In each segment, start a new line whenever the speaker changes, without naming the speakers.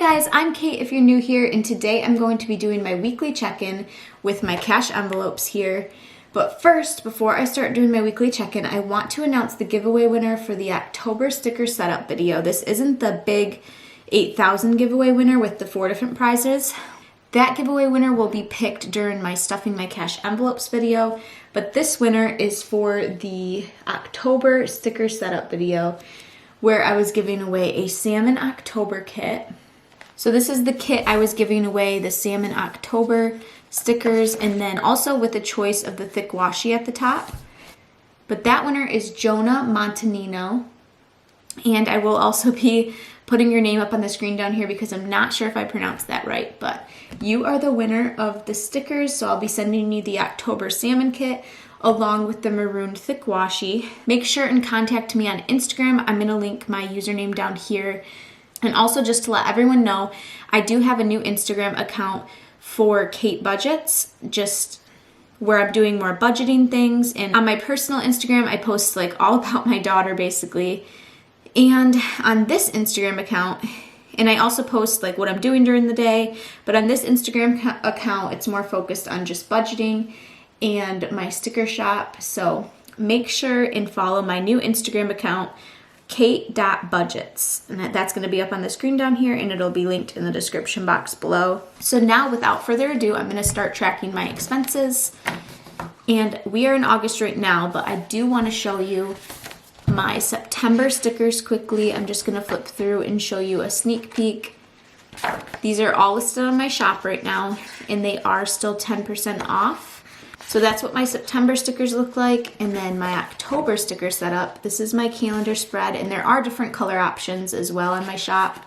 guys, I'm Kate if you're new here, and today I'm going to be doing my weekly check-in with my cash envelopes here. But first, before I start doing my weekly check-in, I want to announce the giveaway winner for the October sticker setup video. This isn't the big 8,000 giveaway winner with the 4 different prizes. That giveaway winner will be picked during my stuffing my cash envelopes video, but this winner is for the October sticker setup video where I was giving away a Salmon October kit. So this is the kit I was giving away, the Salmon October stickers, and then also with a choice of the thick washi at the top. But that winner is Jonah Montanino, and I will also be putting your name up on the screen down here because I'm not sure if I pronounced that right, but you are the winner of the stickers, so I'll be sending you the October Salmon kit along with the maroon thick washi. Make sure and contact me on Instagram. I'm going to link my username down here. And also just to let everyone know, I do have a new Instagram account for KATEBUDGETS, just where I'm doing more budgeting things. And on my personal Instagram, I post like all about my daughter basically. And on this Instagram account, and I also post like what I'm doing during the day, but on this Instagram account, it's more focused on just budgeting and my sticker shop. So make sure and follow my new Instagram account, kate.budgets, and that's going to be up on the screen down here, and it'll be linked in the description box below. So now without further ado, I'm going to start tracking my expenses. And we are in August right now, but I do want to show you my September stickers quickly. I'm just going to flip through and show you a sneak peek. These are all listed on my shop right now, and they are still 10% off. So that's what my September stickers look like. And then my October sticker setup. This is my calendar spread, and there are different color options as well in my shop,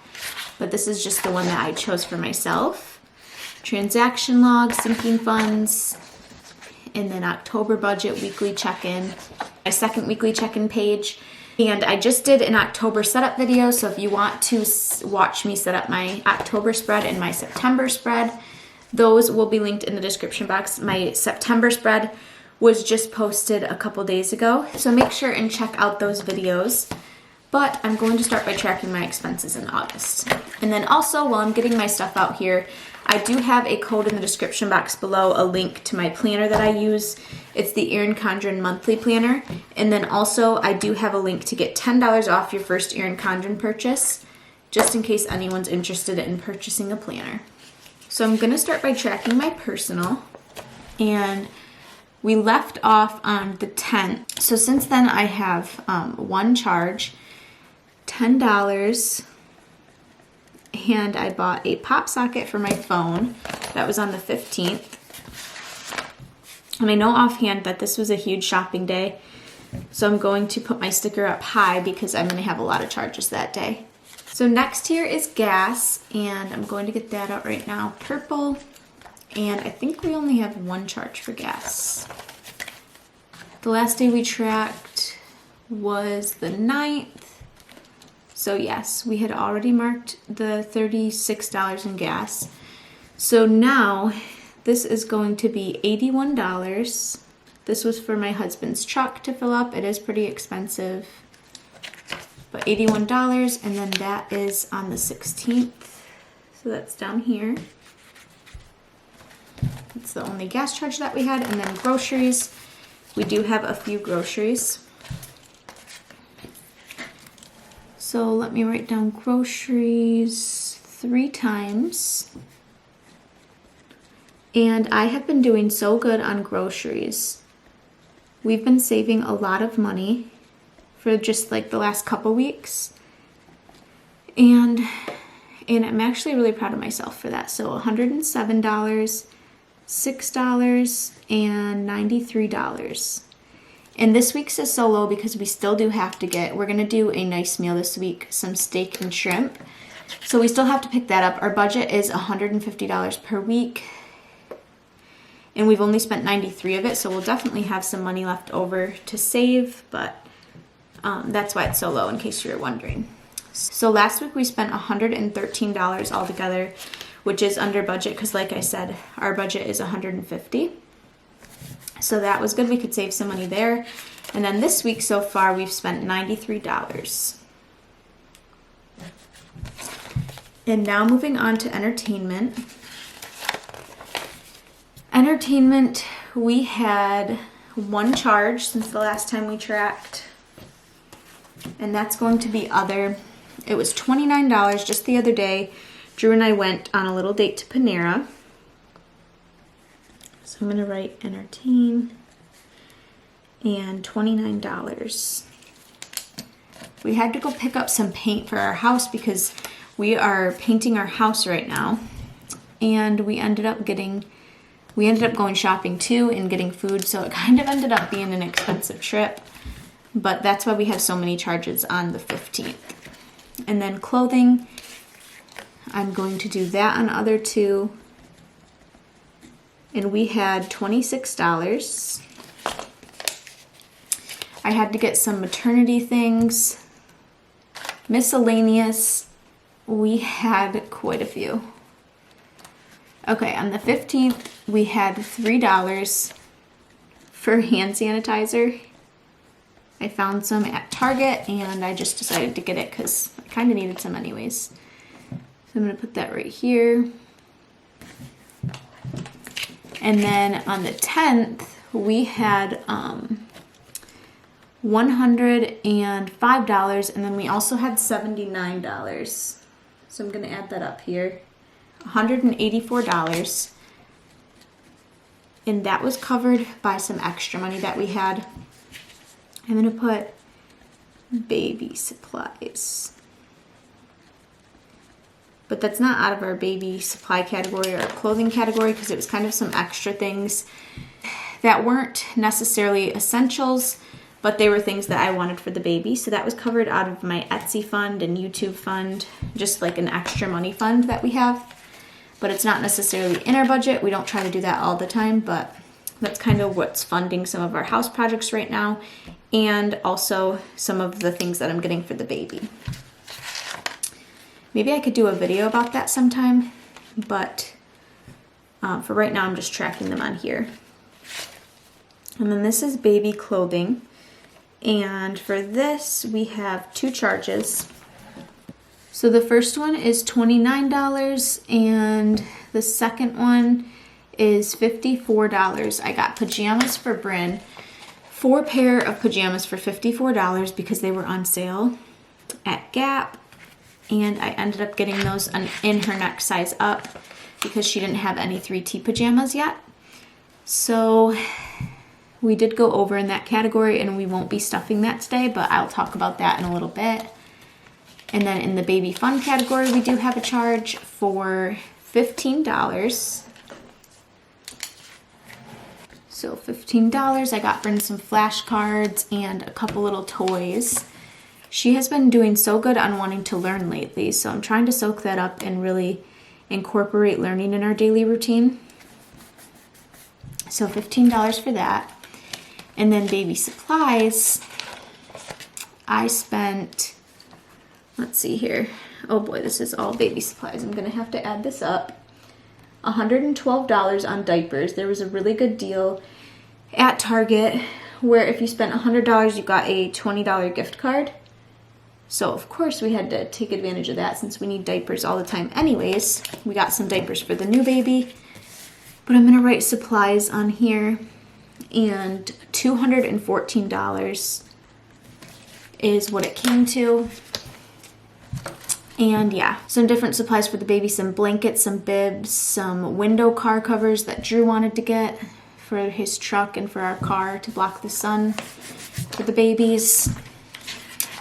but this is just the one that I chose for myself. Transaction log, sinking funds, and then October budget weekly check-in, my second weekly check-in page. And I just did an October setup video, so if you want to watch me set up my October spread and my September spread, those will be linked in the description box. My September spread was just posted a couple days ago, so make sure and check out those videos. But I'm going to start by tracking my expenses in August. And then also, while I'm getting my stuff out here, I do have a code in the description box below, a link to my planner that I use. It's the Erin Condren monthly planner. And then also, I do have a link to get $10 off your first Erin Condren purchase, just in case anyone's interested in purchasing a planner. So I'm going to start by tracking my personal, and we left off on the 10th. So since then I have one charge, $10, and I bought a pop socket for my phone. That was on the 15th. And I know offhand that this was a huge shopping day, so I'm going to put my sticker up high because I'm going to have a lot of charges that day. So next here is gas, and I'm going to get that out right now. Purple, and I think we only have one charge for gas. The last day we tracked was the 9th. So yes, we had already marked the $36 in gas. So now this is going to be $81. This was for my husband's truck to fill up. It is pretty expensive, but $81, and then that is on the 16th. So that's down here. It's the only gas charge that we had. And then groceries. We do have a few groceries. So let me write down groceries 3 times. And I have been doing so good on groceries. We've been saving a lot of money for just like the last couple weeks. And I'm actually really proud of myself for that. So $107, $6, and $93. And this week's is so low because we still do have to we're gonna do a nice meal this week, some steak and shrimp. So we still have to pick that up. Our budget is $150 per week, and we've only spent 93 of it, so we'll definitely have some money left over to save, but that's why it's so low, in case you were wondering. So last week we spent $113 altogether, which is under budget because, like I said, our budget is $150. So that was good. We could save some money there. And then this week so far we've spent $93. And now moving on to entertainment. Entertainment, we had one charge since the last time we tracked. And that's going to be other. It was $29 just the other day. Drew and I went on a little date to Panera. So I'm going to write entertain and $29. We had to go pick up some paint for our house because we are painting our house right now. And we ended up going shopping too and getting food, so it kind of ended up being an expensive trip. But that's why we have so many charges on the 15th. And then clothing, I'm going to do that on other two. And we had $26. I had to get some maternity things. Miscellaneous, we had quite a few. Okay, on the 15th, we had $3 for hand sanitizer. I found some at Target, and I just decided to get it because I kind of needed some anyways. So I'm going to put that right here. And then on the 10th, we had $105, and then we also had $79. So I'm going to add that up here. $184. And that was covered by some extra money that we had. I'm going to put baby supplies. But that's not out of our baby supply category or clothing category because it was kind of some extra things that weren't necessarily essentials, but they were things that I wanted for the baby. So that was covered out of my Etsy fund and YouTube fund, just like an extra money fund that we have. But it's not necessarily in our budget. We don't try to do that all the time, but that's kind of what's funding some of our house projects right now, and also some of the things that I'm getting for the baby. Maybe I could do a video about that sometime, but for right now I'm just tracking them on here. And then this is baby clothing, and for this we have two charges. So the first one is $29 and the second one is $54. I got pajamas for Bryn, 4 pair of pajamas for $54 because they were on sale at Gap, and I ended up getting those in her next size up because she didn't have any 3T pajamas yet. So we did go over in that category, and we won't be stuffing that today, but I'll talk about that in a little bit. And then in the baby fun category, we do have a charge for $15. So $15, I got Bryn some flashcards and a couple little toys. She has been doing so good on wanting to learn lately, so I'm trying to soak that up and really incorporate learning in our daily routine. So $15 for that. And then baby supplies, I spent, let's see here. Oh boy, this is all baby supplies. I'm gonna have to add this up. $112 on diapers. There was a really good deal at Target where if you spent $100, you got a $20 gift card. So of course we had to take advantage of that since we need diapers all the time anyways. We got some diapers for the new baby, but I'm gonna write supplies on here, and $214 is what it came to. And yeah, some different supplies for the baby, some blankets, some bibs, some window car covers that Drew wanted to get for his truck and for our car to block the sun for the babies.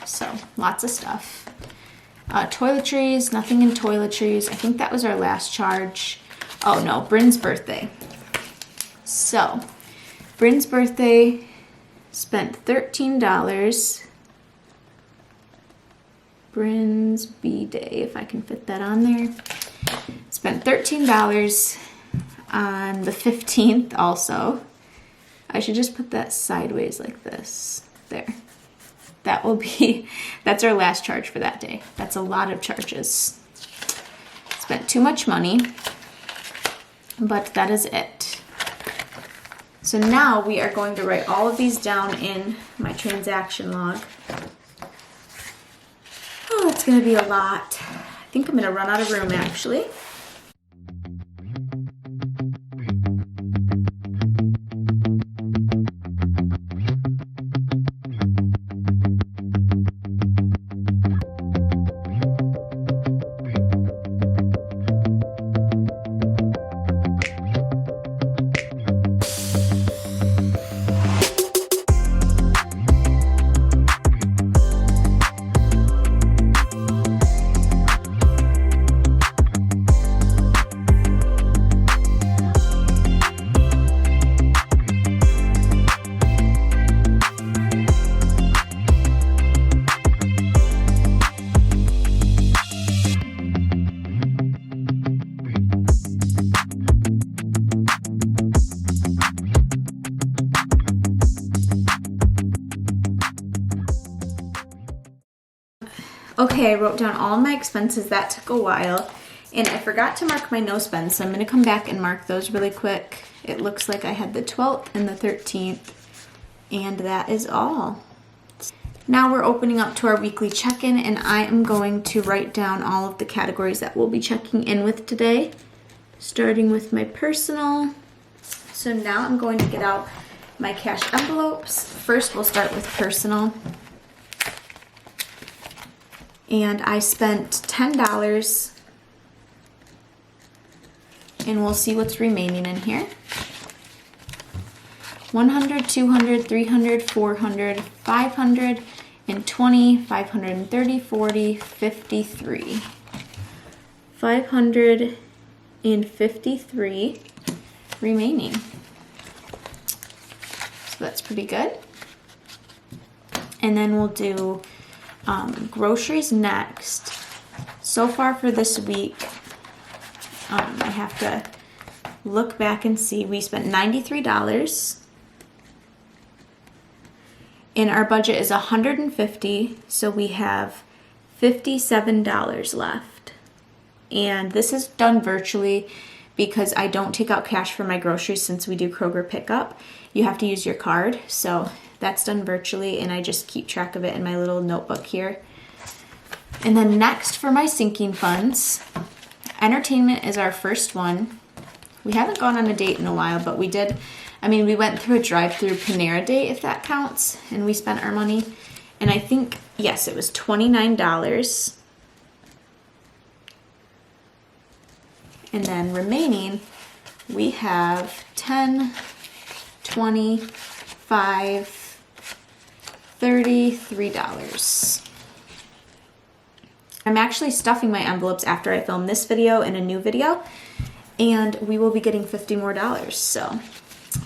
So lots of stuff. Toiletries, nothing in toiletries. I think that was our last charge. Oh no, Bryn's birthday. So Bryn's birthday, spent $13. Bryn's B-Day, if I can fit that on there. Spent $13 on the 15th also. I should just put that sideways like this. There. That will be, that's our last charge for that day. That's a lot of charges. Spent too much money, but that is it. So now we are going to write all of these down in my transaction log. Oh, it's going to be a lot. I think I'm gonna run out of room actually. Okay, I wrote down all of my expenses. That took a while. And I forgot to mark my no spends, so I'm going to come back and mark those really quick. It looks like I had the 12th and the 13th. And that is all. Now we're opening up to our weekly check-in, and I am going to write down all of the categories that we'll be checking in with today, starting with my personal. So now I'm going to get out my cash envelopes. First, we'll start with personal. And I spent $10, and we'll see what's remaining in here. 100, 200, 300, 400, 500, and 20, 530, 40, 53. 553 remaining. So that's pretty good. And then we'll do groceries next. So far for this week, I have to look back and see. We spent $93. And our budget is $150, so we have $57 left. And this is done virtually because I don't take out cash for my groceries since we do Kroger pickup. You have to use your card, so that's done virtually, and I just keep track of it in my little notebook here. And then next for my sinking funds, entertainment is our first one. We haven't gone on a date in a while, but we did. We went through a drive-through Panera date, if that counts, and we spent our money. And I think, yes, it was $29. And then remaining, we have $10, $20, $5, $33. I'm actually stuffing my envelopes after I film this video and a new video, and we will be getting $50 more, so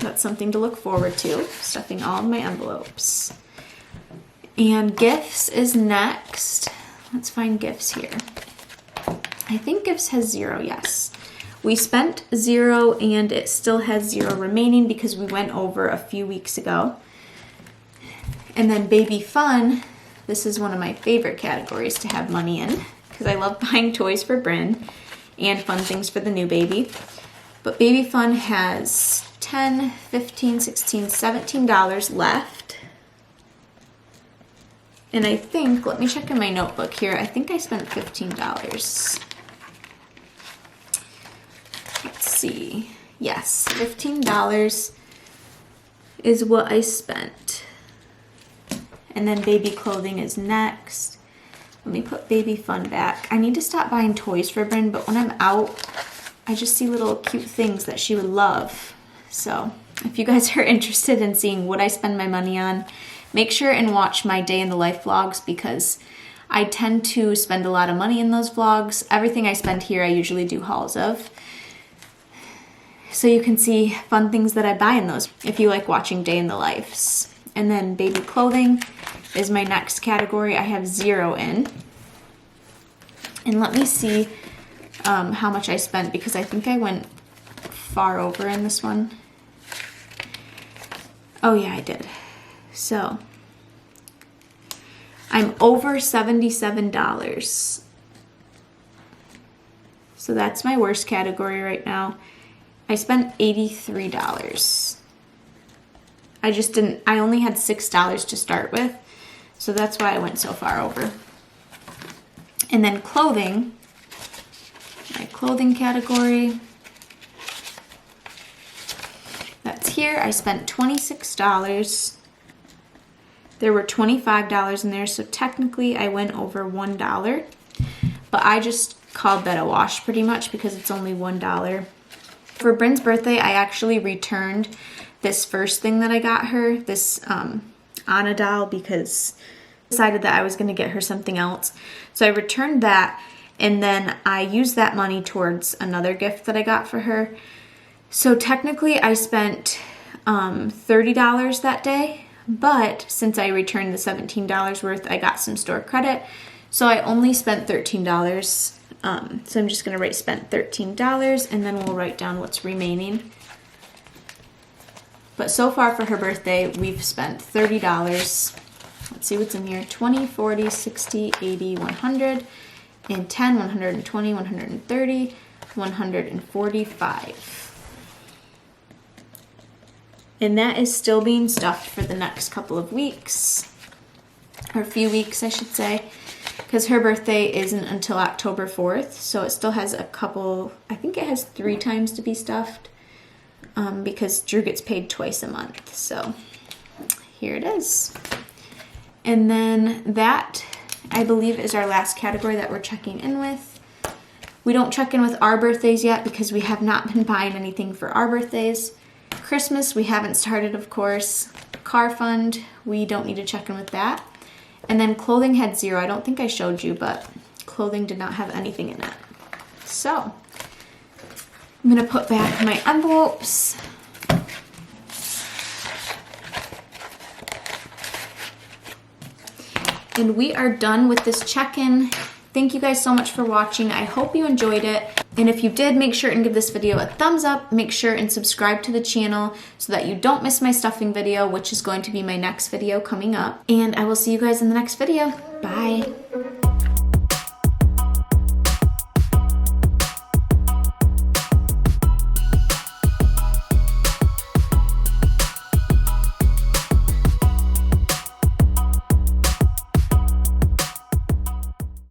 that's something to look forward to, stuffing all of my envelopes. And gifts is next. Let's find gifts here. I think gifts has 0, yes. We spent 0 and it still has 0 remaining because we went over a few weeks ago. And then baby fun, this is one of my favorite categories to have money in because I love buying toys for Bryn and fun things for the new baby. But baby fun has $10, $15, $16, $17 left. And I think, let me check in my notebook here, I think I spent $15. Let's see. Yes, $15 is what I spent. And then baby clothing is next. Let me put baby fun back. I need to stop buying toys for Bryn, but when I'm out, I just see little cute things that she would love. So if you guys are interested in seeing what I spend my money on, make sure and watch my day in the life vlogs because I tend to spend a lot of money in those vlogs. Everything I spend here, I usually do hauls of. So you can see fun things that I buy in those if you like watching day in the lives. And then baby clothing is my next category. I have 0 in. And let me see how much I spent because I think I went far over in this one. Oh yeah, I did. So I'm over $77. So that's my worst category right now. I spent $83. I only had $6 to start with, so that's why I went so far over. And then clothing, clothing category. That's here. I spent $26. There were $25 in there, so technically I went over $1. But I just called that a wash pretty much because it's only $1. For Bryn's birthday, I actually returned this first thing that I got her, this Anna doll, because I decided that I was going to get her something else. So I returned that, and then I used that money towards another gift that I got for her. So technically I spent $30 that day, but since I returned the $17 worth, I got some store credit. So I only spent $13. So I'm just going to write spent $13, and then we'll write down what's remaining. But so far for her birthday, we've spent $30. Let's see what's in here. 20, 40, 60, 80, 100, and 10, 120, 130, 145. And that is still being stuffed for the next couple of weeks, or a few weeks, I should say, because her birthday isn't until October 4th, so it still has a couple, I think it has 3 times to be stuffed, because Drew gets paid twice a month. So here it is. And then that, I believe, is our last category that we're checking in with. We don't check in with our birthdays yet because we have not been buying anything for our birthdays. Christmas, we haven't started, of course. Car fund, we don't need to check in with that. And then clothing had 0. I don't think I showed you, but clothing did not have anything in it. So I'm going to put back my envelopes. And we are done with this check-in. Thank you guys so much for watching. I hope you enjoyed it. And if you did, make sure and give this video a thumbs up. Make sure and subscribe to the channel so that you don't miss my stuffing video, which is going to be my next video coming up. And I will see you guys in the next video. Bye.